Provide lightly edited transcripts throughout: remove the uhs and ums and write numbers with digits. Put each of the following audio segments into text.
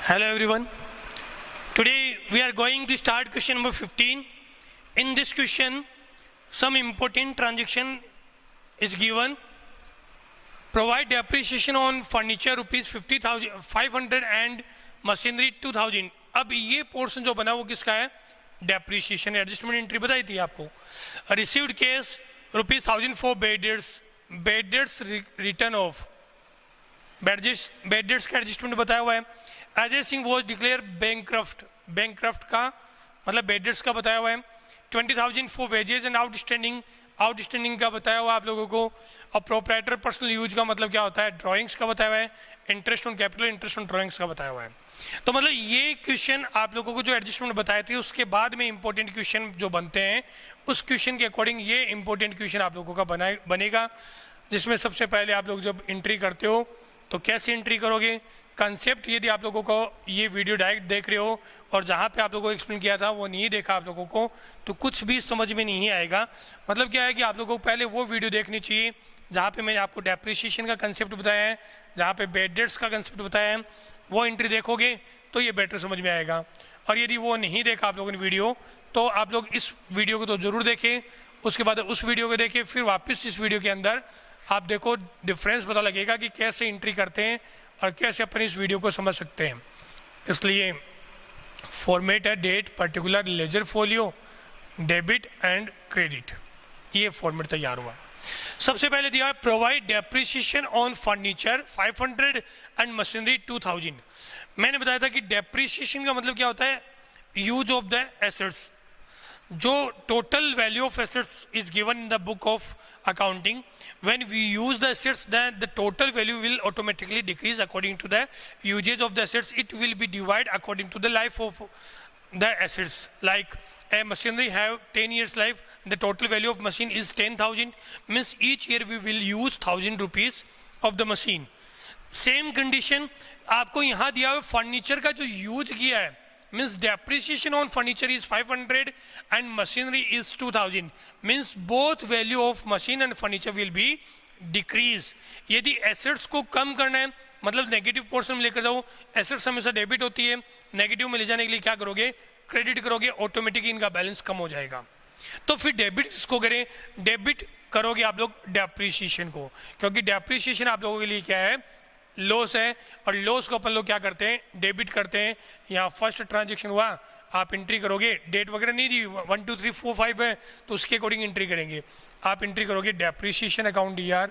Hello everyone. Today we are going to start question number 15. In this question, some important transaction is given. Provide depreciation on furniture rupees 50,500 and machinery 2000. अब ये portion जो बना वो किसका है? Depreciation adjustment entry बताई थी आपको. Received case rupees 1000 for bad debts return of. Bad debts का एडजस्टमेंट बताया हुआ है. अजय सिंह वॉज डिक्लेयर बैंकक्रफ्ट का मतलब बेड डेट्स का बताया हुआ है. 20,000 फॉर वेजेस एंड आउटस्टैंडिंग का बताया हुआ आप लोगों को. और प्रोप्राइटर पर्सनल यूज का मतलब क्या होता है? ड्राइंग्स का बताया हुआ है. Interest on capital, interest on drawings का बताया हुआ है. तो मतलब ये क्वेश्चन आप लोगों को जो एडजस्टमेंट बताए थे उसके बाद में इंपॉर्टेंट क्वेश्चन जो बनते हैं उस क्वेश्चन के अकॉर्डिंग ये इंपॉर्टेंट क्वेश्चन आप लोगों का बनेगा. जिसमें सबसे पहले आप लोग जब एंट्री करते हो तो कैसे एंट्री करोगे, कंसेप्ट यदि आप लोगों को ये वीडियो डायरेक्ट देख रहे हो और जहाँ पे आप लोगों को एक्सप्लेन किया था वो नहीं देखा आप लोगों को तो कुछ भी समझ में नहीं आएगा. मतलब क्या है कि आप लोगों को पहले वो वीडियो देखनी चाहिए जहाँ पे मैंने आपको डेप्रिसिएशन का कंसेप्ट बताया है, जहाँ पे बेड डेट्स का कंसेप्ट बताया है. वो एंट्री देखोगे तो ये बेटर समझ में आएगा. और यदि वो नहीं देखा आप लोगों ने वीडियो तो आप लोग इस वीडियो को तो ज़रूर देखें, उसके बाद उस वीडियो को देखें, फिर वापस इस वीडियो के अंदर आप देखो डिफरेंस पता लगेगा कि कैसे एंट्री करते हैं और कैसे अपन इस वीडियो को समझ सकते हैं. इसलिए फॉर्मेट है date particular ledger folio debit and credit, ये फॉर्मेट तैयार हुआ. सबसे पहले दिया provide depreciation on furniture 500 and machinery 2000. मैंने बताया था कि डेप्रिसिएशन का मतलब क्या होता है? Use of the assets. जो total value of assets is given in the book of accounting. When we use the assets, then the total value will automatically decrease according to the usage of the assets. It will be divided according to the life of the assets. Like a machinery have 10 years life, the total value of machine is 10,000, means each year we will use 1000 rupees of the machine. Same condition आपको यहाँ दिया हुआ furniture का जो use किया है means depreciation on furniture is 500 and machinery is 2000, means both value of machine and furniture will be decrease. यदि assets को कम करना है मतलब नेगेटिव पोर्शन में लेकर जाओ, एसेट्स हमेशा डेबिट होती है, नेगेटिव में ले जाने के लिए क्या करोगे? क्रेडिट करोगे, ऑटोमेटिक इनका बैलेंस कम हो जाएगा. तो फिर डेबिट इसको करें, डेबिट करोगे आप लोग डेप्रिसिएशन को, क्योंकि डेप्रिसिएशन आप लोगों के लिए क्या है? लॉस है. और लॉस को अपन लोग क्या करते हैं? डेबिट करते हैं. यहाँ फर्स्ट ट्रांजेक्शन हुआ, आप एंट्री करोगे, डेट वगैरह नहीं दी, 1 2 3 4 5 है तो उसके अकॉर्डिंग एंट्री करेंगे. आप एंट्री करोगे depreciation account DR,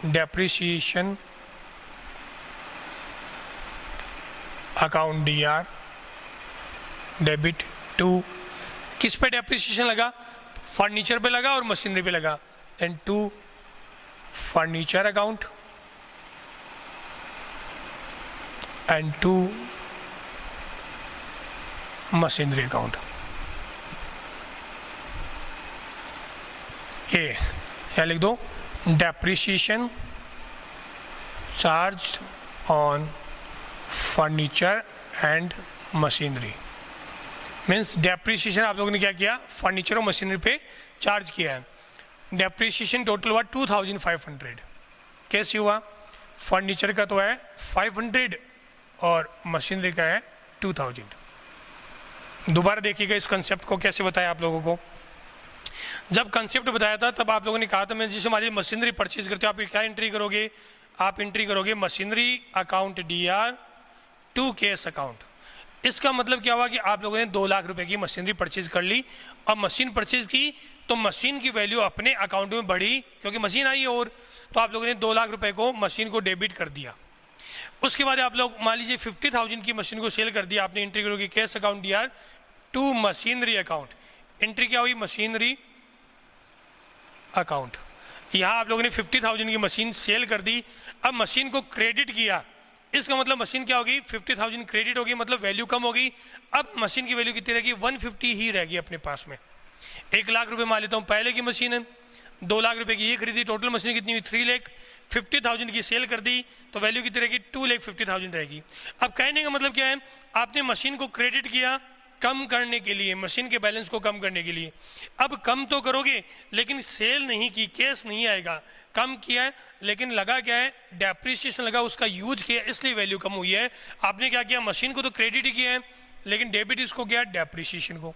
depreciation account DR debit to. किस पे डेप्रिसिएशन लगा? फर्नीचर पे लगा और मशीनरी पे लगा. Then to furniture account and to machinery account. ये यहाँ लिख दो depreciation charged on furniture and machinery. Means depreciation आप लोगों ने क्या किया? फर्नीचर और मशीनरी पे चार्ज किया है. डेप्रिसिएशन टोटल हुआ 2500. कैसे हुआ? फर्नीचर का तो है 500 और मशीनरी का है 2000. दोबारा देखिएगा इस कंसेप्ट को कैसे बताया आप लोगों को. जब कंसेप्ट बताया था तब आप लोगों ने कहा था मैं जिस हमारी मशीनरी परचेज करते हो आप क्या एंट्री करोगे? आप एंट्री करोगे machinery account DR to cash account. इसका मतलब क्या हुआ कि आप लोगों ने 2 लाख रुपए की मशीनरी परचेज कर ली. अब मशीन परचेज की तो मशीन की वैल्यू अपने अकाउंट में बढ़ी क्योंकि मशीन आई और तो आप लोगों ने 2 लाख रुपए को मशीन को डेबिट कर दिया. उसके बाद आप लोग मान लीजिए 50,000 की मशीन को सेल कर दिया, आपने एंट्री करोगे cash account DR to machinery account. Entry क्या हुई? Machinery account. यहाँ आप लोगों ने 50,000 की मशीन सेल कर दी, अब मशीन को क्रेडिट किया. इसका मतलब मशीन क्या होगी? 50,000 क्रेडिट होगी, मतलब वैल्यू कम होगी. अब मशीन की वैल्यू कितनी रहेगी? 150 ही रहेगी अपने पास में. 1 लाख रुपए मान लेता हूँ पहले की मशीन है, 2 लाख रुपए की ये खरीदी, टोटल मशीन कितनी हुई? 3 लाख. 50,000 की सेल कर दी तो वैल्यू कितनी रहेगी? 2,50,000 रहेगी. अब कहने का मतलब क्या है? आपने मशीन को क्रेडिट किया कम करने के लिए, मशीन के बैलेंस को कम करने के लिए। अब कम तो करोगे लेकिन सेल नहीं की, कैश नहीं आएगा। कम किया है लेकिन लगा क्या है, डेप्रिसिएशन लगा, उसका यूज किया, इसलिए वैल्यू कम हुई है। आपने क्या किया, मशीन को तो क्रेडिट ही किया है लेकिन डेबिट इसको किया डेप्रिसिएशन को।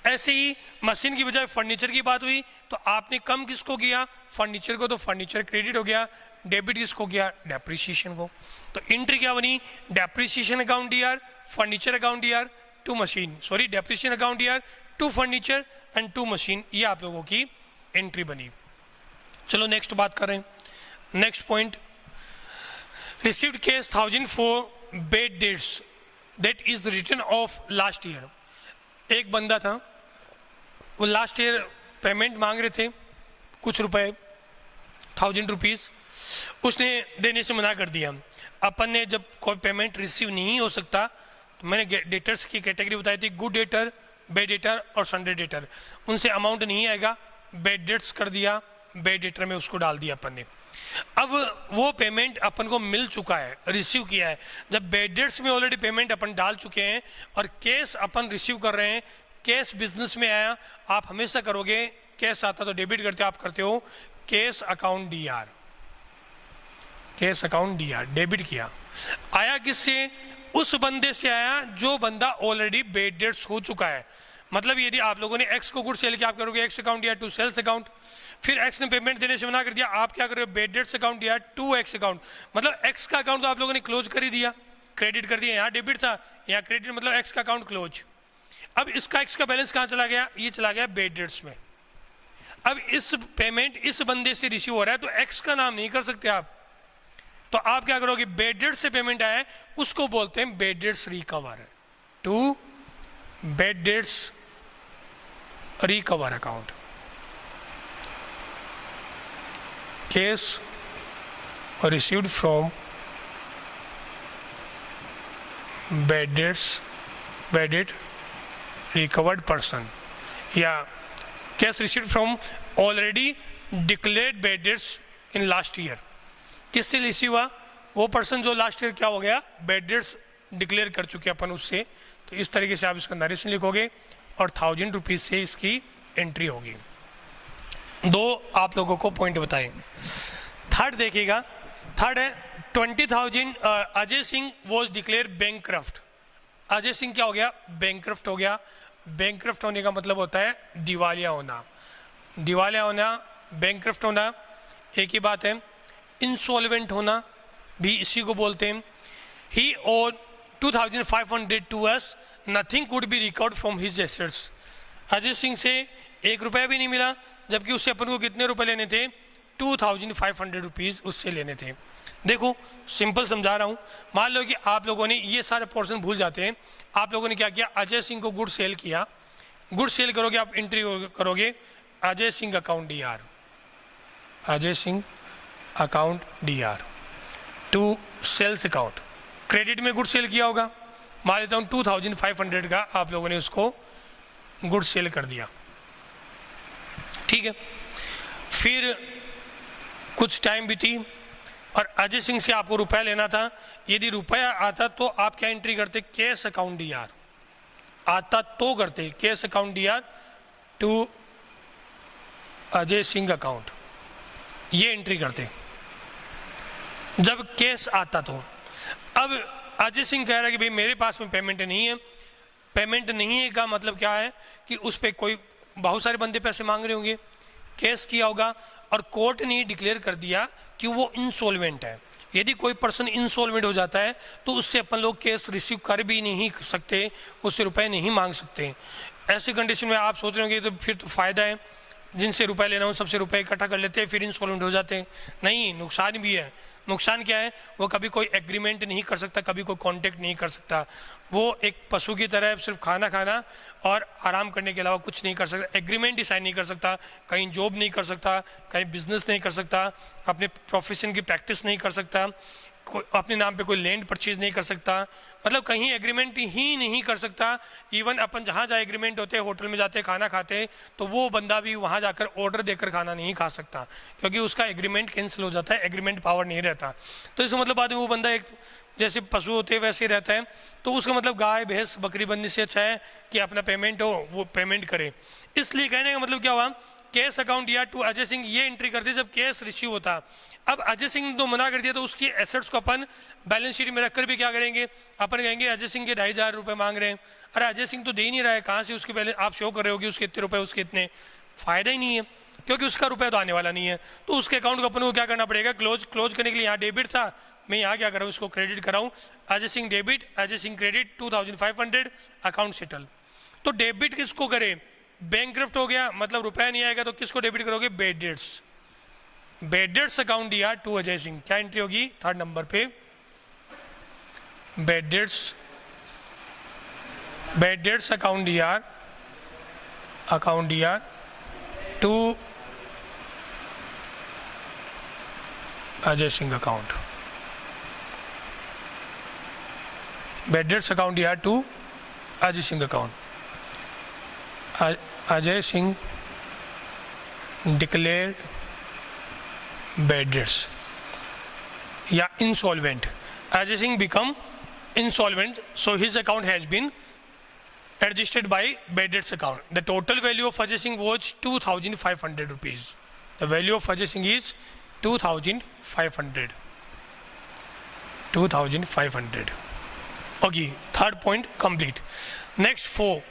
ऐसे ही मशीन की बजाय फर्नीचर की बात हुई तो आपने कम किसको किया, फर्नीचर को, तो फर्नीचर क्रेडिट हो गया, डेबिट किसको किया, डेप्रिसिएशन को। तो एंट्री क्या बनी, depreciation account DR, furniture account DR to machine, sorry depreciation account DR to furniture and to machine, ये आप लोगों की एंट्री बनी। चलो नेक्स्ट बात करें, next point, received cash 1000 for bad debts that is return of last year. एक बंदा था, वो लास्ट ईयर पेमेंट मांग रहे थे कुछ रुपए, 1000 रुपीज़, उसने देने से मना कर दिया। अपन ने जब कोई पेमेंट रिसीव नहीं हो सकता तो मैंने डेटर्स की कैटेगरी बताई थी, गुड डेटर, बेड डेटर और संडे डेटर। उनसे अमाउंट नहीं आएगा, बेड डेट्स कर दिया, बेड डेटर में उसको डाल दिया अपन ने। अब वो पेमेंट अपन को मिल चुका है, रिसीव किया है। जब बेड डेट्स में ऑलरेडी पेमेंट अपन डाल चुके हैं और कैश अपन रिसीव कर रहे हैं, कैश बिजनेस में आया, आप हमेशा करोगे कैश आता तो डेबिट करते हो, आप करते हो cash account D R, cash account DR, debit किया। आया किससे, उस बंदे से आया जो बंदा ऑलरेडी बेड डेट्स हो चुका है। मतलब यदि आप लोगों ने एक्स को गुड सेल किया, आप करोगे X account DR to sales account. फिर एक्स ने पेमेंट देने से मना कर दिया, आप क्या करोगे, bad debts account DR to X account. मतलब एक्स का अकाउंट तो आप लोगों ने क्लोज कर ही दिया, क्रेडिट कर दिया, यहाँ डेबिट था यहाँ क्रेडिट, मतलब एक्स का अकाउंट क्लोज। अब इसका एक्स का बैलेंस कहाँ चला गया, ये चला गया बेड डेट्स में। अब इस पेमेंट इस बंदे से रिसीव हो रहा है तो एक्स का नाम नहीं कर सकते आप, तो आप क्या करोगे, बेड डेट्स से पेमेंट आया है उसको बोलते हैं bad debts recover, to bad debts recover account, cash received from bad debt recovered person, या cash received from already declared bad debts in last year. किससे रिसीव हुआ, वो पर्सन जो लास्ट ईयर क्या हो गया, बेड डेट्स डिक्लेयर कर चुके अपन उससे। तो इस तरीके से आप इसका नरेशन लिखोगे और 1000 रुपीज़ से इसकी एंट्री होगी। दो आप लोगों को पॉइंट बताए। थर्ड देखिएगा, थर्ड है 20,000 अजय सिंह वॉज डिक्लेयर बैंकक्रफ्ट। अजय सिंह क्या हो गया, बैंकक्रफ्ट हो गया। बैंकक्रफ्ट होने का मतलब होता है दिवालिया होना, दिवालिया होना, बैंकक्रफ्ट होना एक ही बात है। इंसॉल्वेंट होना भी इसी को बोलते हैं। ही और 2500 to us, nothing could be recovered from his assets. Ajay Singh से 1 रुपया भी नहीं मिला, जबकि उससे अपन को कितने रुपए लेने थे, 2500 रुपीज़ उससे लेने थे। देखो सिंपल समझा रहा हूँ, मान लो कि आप लोगों ने ये सारे पोर्शन भूल जाते हैं। आप लोगों ने क्या किया, अजय सिंह को गुड सेल किया, गुड सेल करोगे आप एंट्री करोगे Ajay Singh account DR, Ajay Singh account DR to sales account. Credit में गुड सेल किया होगा, मान लेता हूँ 2500 का आप लोगों ने उसको गुड सेल कर दिया, ठीक है। फिर कुछ टाइम बीती और अजय सिंह से आपको रुपया लेना था। यदि रुपया आता तो आप क्या एंट्री करते, कैश अकाउंट डीआर, आता तो करते cash account DR to Ajay Singh account, ये एंट्री करते जब कैश आता तो। अब अजय सिंह कह रहा है कि भाई मेरे पास में पेमेंट नहीं है। पेमेंट नहीं है का मतलब क्या है कि उस पर कोई बहुत सारे बंदे पैसे मांग रहे होंगे, केस किया होगा और कोर्ट ने डिक्लेयर कर दिया कि वो इंसॉल्वेंट है। यदि कोई पर्सन इंसॉल्वेंट हो जाता है तो उससे अपन लोग केस रिसीव कर भी नहीं सकते, उससे रुपए नहीं मांग सकते। ऐसी कंडीशन में आप सोच रहे होंगे तो फिर तो फ़ायदा है, जिनसे रुपए लेना हो सबसे रुपए इकट्ठा कर लेते हैं फिर इंसॉल्वेंट हो जाते हैं। नहीं, नुकसान भी है। नुकसान क्या है, वो कभी कोई एग्रीमेंट नहीं कर सकता, कभी कोई कांटेक्ट नहीं कर सकता। वो एक पशु की तरह सिर्फ खाना खाना और आराम करने के अलावा कुछ नहीं कर सकता। एग्रीमेंट ही साइन नहीं कर सकता, कहीं जॉब नहीं कर सकता, कहीं बिजनेस नहीं कर सकता, अपने प्रोफेशन की प्रैक्टिस नहीं कर सकता, अपने नाम पे कोई लैंड परचेज नहीं कर सकता, मतलब कहीं एग्रीमेंट ही नहीं कर सकता। इवन अपन जहाँ जहाँ एग्रीमेंट होते हैं, होटल में जाते खाना खाते, तो वो बंदा भी वहाँ जाकर ऑर्डर देकर खाना नहीं खा सकता, क्योंकि उसका एग्रीमेंट कैंसिल हो जाता है, एग्रीमेंट पावर नहीं रहता। तो इसका मतलब बाद में वो बंदा एक जैसे पशु होते हैं वैसे रहता है, तो उसका मतलब गाय भैंस बकरी बनने से अच्छा है कि अपना पेमेंट हो वो पेमेंट करे। इसलिए कहने का मतलब क्या हुआ, कैश अकाउंट या टू अजय सिंह ये एंट्री करते जब कैश रिसीव होता। अब अजय सिंह ने तो मना कर दिया, तो उसकी एसेट्स को अपन बैलेंस शीट में रखकर भी क्या करेंगे, अपन कहेंगे अजय सिंह के 2,500 रुपये मांग रहे हैं। अरे अजय सिंह तो दे ही नहीं रहा है, कहाँ से उसके बैलेंस आप शो कर रहे हो कि उसके इतने रुपए, उसके इतने, फायदा ही नहीं है क्योंकि उसका रुपया तो आने वाला नहीं है। तो उसके अकाउंट को अपन को क्या करना पड़ेगा, क्लोज करने के लिए यहाँ डेबिट था, मैं यहाँ क्या कराऊँ, इसको क्रेडिट कराऊँ, Ajay Singh debit Ajay Singh credit 2500 account settle. तो डेबिट किसको करे, बैंकक्रफ्ट हो गया मतलब रुपया नहीं आएगा, तो किसको डेबिट करोगे, बेड डेट्स अकाउंट दिया टू अजय सिंह। क्या एंट्री होगी, 3rd नंबर पे बेड डेट्स अकाउंट दिया to Ajay Singh account, bad debts account दिया to Ajay Singh account. Ajay Singh declared bad debts या insolvent. Ajay Singh become insolvent, so his account has been adjusted by bad debts account. The total value of Ajay Singh was 2,500 rupees. The value of Ajay Singh is 2,500. Okay, 3rd point complete. Next 4,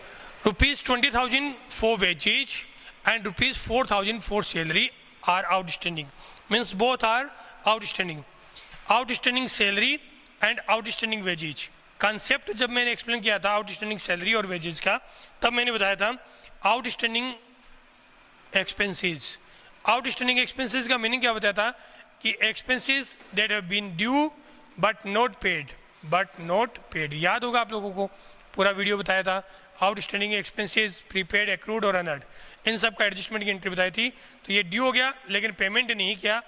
rupees 20,000 for wages and rupees 4,000 for salary are outstanding. Means both are outstanding salary and outstanding wages. Concept जब मैंने explain किया था outstanding salary और wages का, तब मैंने बताया था आउटस्टैंडिंग एक्सपेंसेस। आउटस्टैंडिंग एक्सपेंसेस का मीनिंग क्या बताया था कि expenses that have been due but not paid. याद होगा आप लोगों को, पूरा वीडियो बताया था आउटस्टैंडिंग एक्सपेंसेस, प्रीपेड, एक्रूड और अनर्ड, इन सब का एडजस्टमेंट की एंट्री बताई थी। तो ये ड्यू हो गया लेकिन पेमेंट नहीं किया,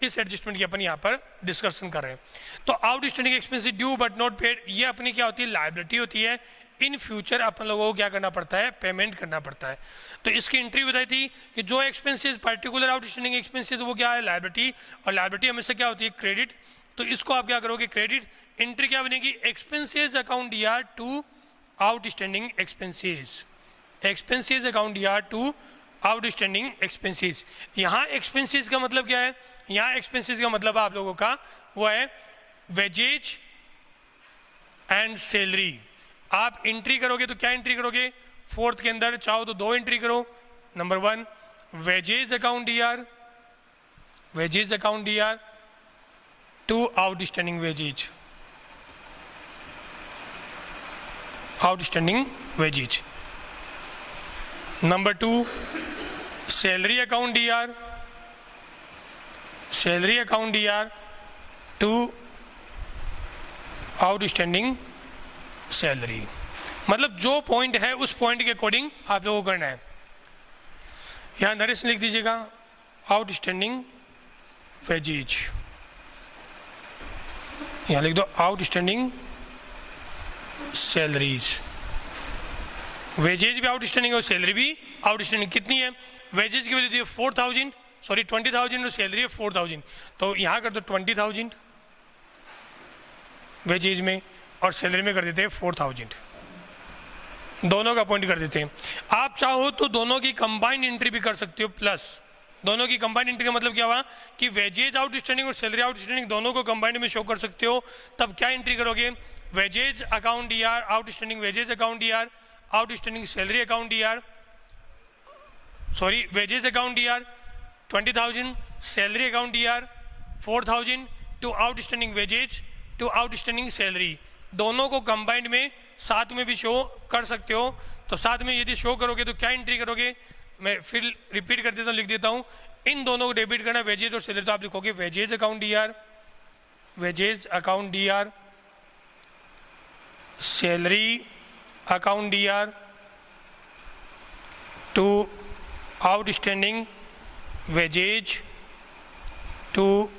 इस एडजस्टमेंट की अपन यहाँ पर डिस्कशन कर रहे हैं। तो outstanding expenses due but not paid, ये अपनी क्या होती है, लायबिलिटी होती है। इन फ्यूचर अपन लोगों को क्या करना पड़ता है, पेमेंट करना पड़ता है। तो इसकी एंट्री बताई थी कि जो एक्सपेंसेस पर्टिकुलर आउटस्टैंडिंग एक्सपेंसेस वो क्या है, लायबिलिटी, और लायबिलिटी हमेशा क्या होती है, क्रेडिट। तो इसको आप क्या करोगे, क्रेडिट। एंट्री क्या बनेगी, एक्सपेंसेस अकाउंट दिया to outstanding expenses, expenses account दिया टू आउटस्टैंडिंग एक्सपेंसेस। यहाँ एक्सपेंसेस का मतलब क्या है, यहाँ एक्सपेंसेस का मतलब आप लोगों का वो है वेजेज एंड सैलरी। आप एंट्री करोगे तो क्या एंट्री करोगे, 4th के अंदर चाहो तो 2 एंट्री करो। Number 1 wages account DR to outstanding wages. Number 2 salary account DR to outstanding salary. मतलब जो पॉइंट है उस पॉइंट के अकॉर्डिंग आप लोगों को करना है। यहाँ नरेश लिख दीजिएगा आउटस्टैंडिंग वेजेज, यहाँ लिख दो आउटस्टैंडिंग सैलरीज। वेजेज भी आउटस्टैंडिंग और सैलरी भी आउटस्टैंडिंग। कितनी है, वेजेज की वैल्यू 4,000 सॉरी 20,000 और सैलरी है 4,000, तो यहाँ कर दो 20,000 वेजेज में और सैलरी में कर देते हैं 4,000, दोनों का पॉइंट कर देते हैं। आप चाहो तो दोनों की कंबाइंड एंट्री भी कर सकते हो, प्लस दोनों की कंबाइंड एंट्री का मतलब क्या हुआ कि वेजेज आउटस्टैंडिंग और सैलरी आउटस्टैंडिंग दोनों को कंबाइंड में शो कर सकते हो। तब क्या एंट्री करोगे, wages account DR outstanding wages account DR outstanding salary account DR, sorry wages account DR 20,000, salary account DR 4,000 to outstanding wages to outstanding salary, दोनों को कंबाइंड में साथ में भी शो कर सकते हो। तो साथ में यदि शो करोगे तो क्या एंट्री करोगे, मैं फिर रिपीट कर देता हूँ, लिख देता हूँ। इन दोनों को डेबिट करना वेजेज और सैलरी, तो आप लिखोगे wages account DR salary account DR to outstanding wages to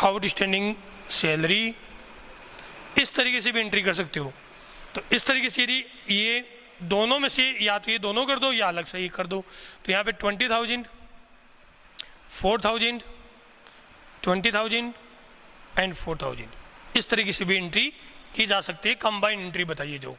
outstanding salary. इस तरीके से भी एंट्री कर सकते हो। तो इस तरीके से यदि ये दोनों में से या तो ये दोनों कर दो या अलग से ये कर दो, तो यहाँ पे 20,000 4,000 20,000 एंड 4,000 इस तरीके से भी एंट्री की जा सकती है, कंबाइंड एंट्री बताइए जो।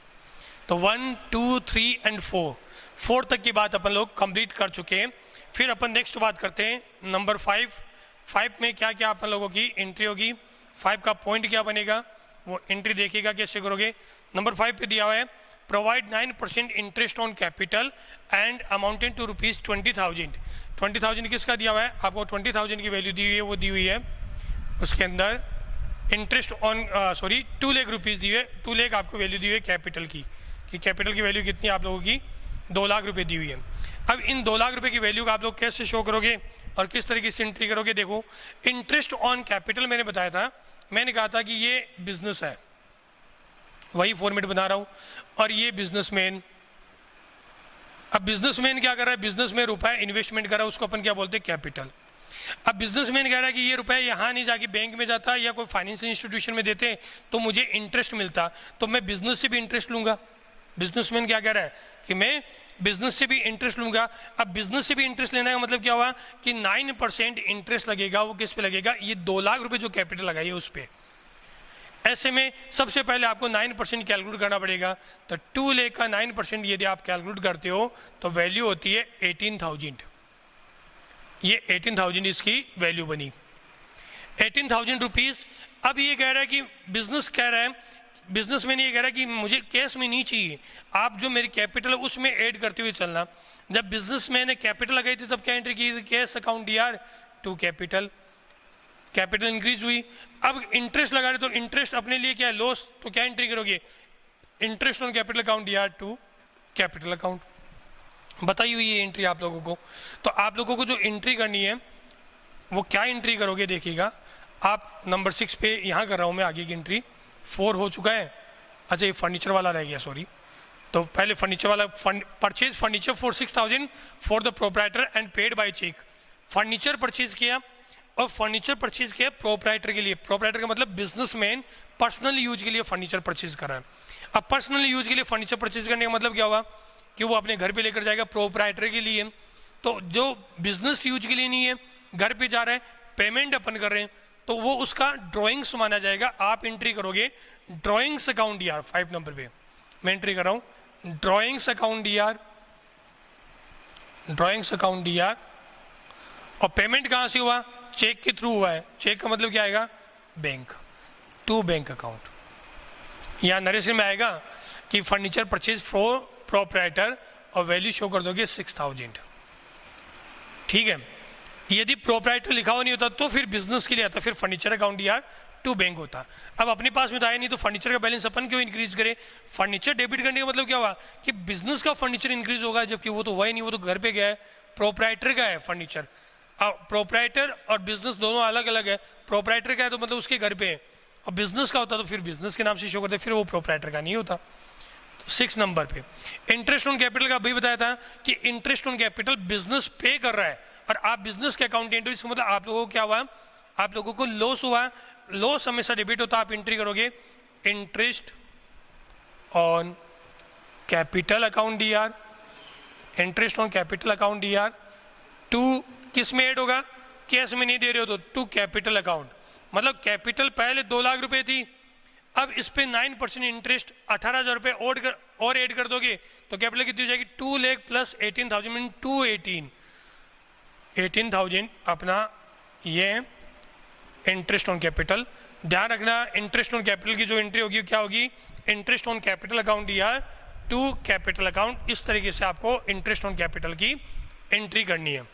तो 1, 2, 3 एंड 4 तक की बात अपन लोग कंप्लीट कर चुके हैं। फिर अपन नेक्स्ट बात करते हैं नंबर 5 में क्या क्या अपन लोगों की एंट्री होगी, 5 का पॉइंट क्या बनेगा, वो एंट्री देखिएगा कैसे करोगे। नंबर 5 पे दिया हुआ है provide 9% interest on capital and amounted to ₹20,000। 20,000 किसका दिया हुआ है आपको, 20,000 की वैल्यू दी हुई है, वो दी हुई है उसके अंदर इंटरेस्ट ऑन 2 लाख रुपीज़ दी हुई है, 2 लाख आपको वैल्यू दी हुई है कैपिटल की, कि कैपिटल की वैल्यू कितनी आप लोगों की 2 लाख रुपए दी हुई है। अब इन 2 लाख रुपए की वैल्यू का आप लोग कैसे शो करोगे और किस तरीके से एंट्री करोगे। देखो इंटरेस्ट ऑन कैपिटल मैंने बताया था, मैंने कहा था कि ये बिजनेस है, वही फॉर्मेट बना रहा हूँ, और ये बिजनेसमैन। अब बिजनेसमैन क्या कर रहा है, बिजनेस में रुपया इन्वेस्टमेंट कर रहा है, उसको अपन क्या बोलते हैं कैपिटल। अब बिजनेसमैन कह रहा है कि ये रुपया यहाँ नहीं जाके बैंक में जाता या कोई फाइनेंशियल इंस्टीट्यूशन में देते तो मुझे इंटरेस्ट मिलता, तो मैं बिजनेस से भी इंटरेस्ट लूंगा। बिजनेसमैन क्या कह रहा है कि मैं बिजनेस से भी इंटरेस्ट लूंगा। अब बिजनेस से भी इंटरेस्ट लेने का मतलब क्या हुआ कि 9% इंटरेस्ट लगेगा, वो किस पे लगेगा, ये 2 लाख रुपए जो कैपिटल लगाई है उस पर। ऐसे में सबसे पहले आपको 9% कैलकुलेट करना पड़ेगा। तो 2 लाख का 9% यदि आप कैलकुलेट करते हो तो वैल्यू होती है 18,000। ये 18,000 इसकी वैल्यू बनी, 18,000 रुपीज़। अब ये कह रहा है कि बिजनेस कह रहा है, बिजनेसमैन ये कह रहा है कि मुझे कैश में नहीं चाहिए, आप जो मेरी कैपिटल है उसमें ऐड करते हुए चलना। जब बिजनेसमैन ने कैपिटल लगाई थी तब क्या एंट्री की थी, cash account DR to capital, capital increase हुई। अब इंटरेस्ट लगा रहे तो इंटरेस्ट अपने लिए क्या है, लॉस, तो क्या एंट्री करोगे, interest on capital account DR to capital account. बताई हुई है एंट्री आप लोगों को। तो आप लोगों को जो एंट्री करनी है वो क्या एंट्री करोगे देखिएगा आप। नंबर 6 पे यहाँ कर रहा हूँ मैं आगे की एंट्री, 4 हो चुका है। अच्छा ये फर्नीचर वाला रह गया, सॉरी। तो पहले फर्नीचर वाला, purchase furniture for 6,000 for the proprietor and paid by cheque. Furniture purchase किया और फर्नीचर परचेज किया प्रोप्राइटर के लिए। प्रोप्राइटर का मतलब बिजनेसमैन पर्सनल यूज के लिए फर्नीचर परचेज कर रहा है। अब पर्सनल यूज के लिए फर्नीचर परचेज करने का मतलब क्या हुआ कि वो अपने घर पे लेकर जाएगा, प्रोप्राइटर के लिए। तो जो बिजनेस यूज के लिए नहीं है, घर पे जा रहा है, पेमेंट अपन कर रहे हैं, तो वो उसका ड्राइंग्स माना जाएगा। आप एंट्री करोगे ड्राइंग्स अकाउंट DR 5 नंबर पे मैं एंट्री कर रहा हूँ, drawings account DR, drawings account DR। और पेमेंट कहाँ से हुआ, चेक के थ्रू हुआ है। चेक का मतलब क्या आएगा, बैंक टू बैंक अकाउंट। यहाँ नरेशन में आएगा कि फर्नीचर परचेज फॉर प्रोप्राइटर और वैल्यू शो कर दोगे 6,000। ठीक है, यदि प्रोप्राइटर लिखा हुआ नहीं होता तो फिर बिजनेस के लिए आता, फिर furniture account DR to bank होता। अब अपने पास में तो आया नहीं तो फर्नीचर का बैलेंस अपन क्यों इंक्रीज करे। फर्नीचर डेबिट करने का मतलब क्या हुआ कि बिजनेस का फर्नीचर इंक्रीज होगा, जबकि वो तो हुआ ही नहीं, वो तो घर पे गया है, प्रोप्राइटर का है फर्नीचर। प्रोप्राइटर और बिजनेस दोनों अलग अलग है। प्रोप्राइटर का है तो मतलब उसके घर पे है, और बिजनेस का होता तो फिर बिजनेस के नाम से शो करते, फिर वो प्रोप्राइटर का नहीं होता। 6 नंबर पे इंटरेस्ट ऑन कैपिटल का अभी बताया था कि इंटरेस्ट ऑन कैपिटल बिजनेस पे कर रहा है और आप बिजनेस के अकाउंटेंट हो, इसका मतलब आप लोगों को क्या हुआ, आप लोगों को लॉस हुआ। लॉस हमेशा डेबिट होता, आप एंट्री करोगे interest on capital account DR, interest on capital account DR to किस में ऐड होगा, कैश में नहीं दे रहे हो तो टू कैपिटल अकाउंट। मतलब कैपिटल पहले 2 लाख रुपए थी, अब इस पे 9% इंटरेस्ट 18,000 रुपये और ऐड कर दोगे तो कैपिटल कितनी हो जाएगी, 2 लाख प्लस 18,000 मीन 18,000 अपना ये इंटरेस्ट ऑन कैपिटल। ध्यान रखना इंटरेस्ट ऑन कैपिटल की जो एंट्री होगी क्या होगी, interest on capital account DR to capital account. इस तरीके से आपको इंटरेस्ट ऑन कैपिटल की एंट्री करनी है।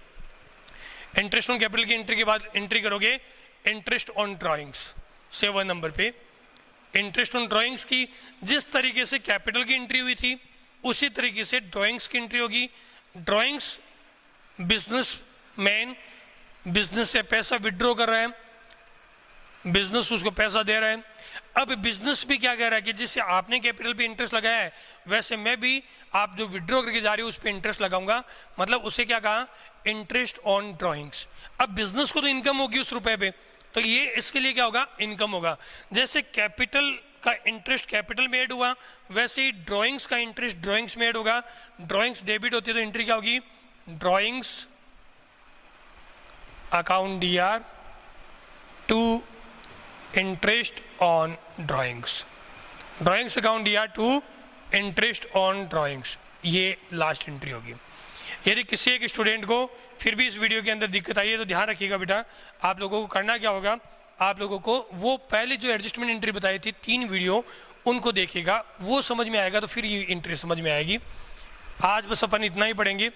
इंटरेस्ट ऑन कैपिटल की एंट्री के बाद एंट्री करोगे इंटरेस्ट ऑन ड्राइंग्स 7 नंबर पे। इंटरेस्ट ऑन ड्राइंग्स की जिस तरीके से कैपिटल की एंट्री हुई थी उसी तरीके से ड्राइंग्स की एंट्री होगी। ड्राइंग्स बिजनेसमैन बिजनेस से पैसा विड्रॉ कर रहा है, बिजनेस उसको पैसा दे रहा है। अब बिजनेस भी क्या कह रहा है कि जिससे आपने कैपिटल पे इंटरेस्ट लगाया है वैसे मैं भी आप जो विड्रॉ करके जा रही हो उस पर इंटरेस्ट लगाऊंगा, मतलब उसे क्या कहा, इंटरेस्ट ऑन ड्राइंग्स। अब बिजनेस को तो इनकम होगी उस रुपए पे, तो ये इसके लिए क्या होगा, इनकम होगा। जैसे कैपिटल का इंटरेस्ट कैपिटल में ऐड हुआ वैसे ही ड्राइंग्स का इंटरेस्ट ड्राइंग्स में ऐड होगा। ड्राइंग्स डेबिट होती है तो एंट्री क्या होगी, drawings account DR to interest on drawings, drawings account दिया टू इंटरेस्ट ऑन ड्राइंग्स, ये लास्ट एंट्री होगी। यदि किसी एक स्टूडेंट को फिर भी इस वीडियो के अंदर दिक्कत आई है तो ध्यान रखिएगा बेटा, आप लोगों को करना क्या होगा, आप लोगों को वो पहले जो एडजस्टमेंट एंट्री बताई थी 3 वीडियो उनको देखिएगा, वो समझ में आएगा तो फिर ये एंट्री समझ में आएगी। आज बस अपन इतना ही पढ़ेंगे,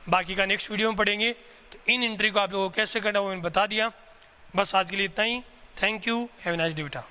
बाकी का नेक्स्ट वीडियो में पढ़ेंगे। तो इन एंट्री को आप लोगों को कैसे करना वो मैंने बता दिया। बस आज के लिए इतना ही। Thank you, have a nice day बेटा।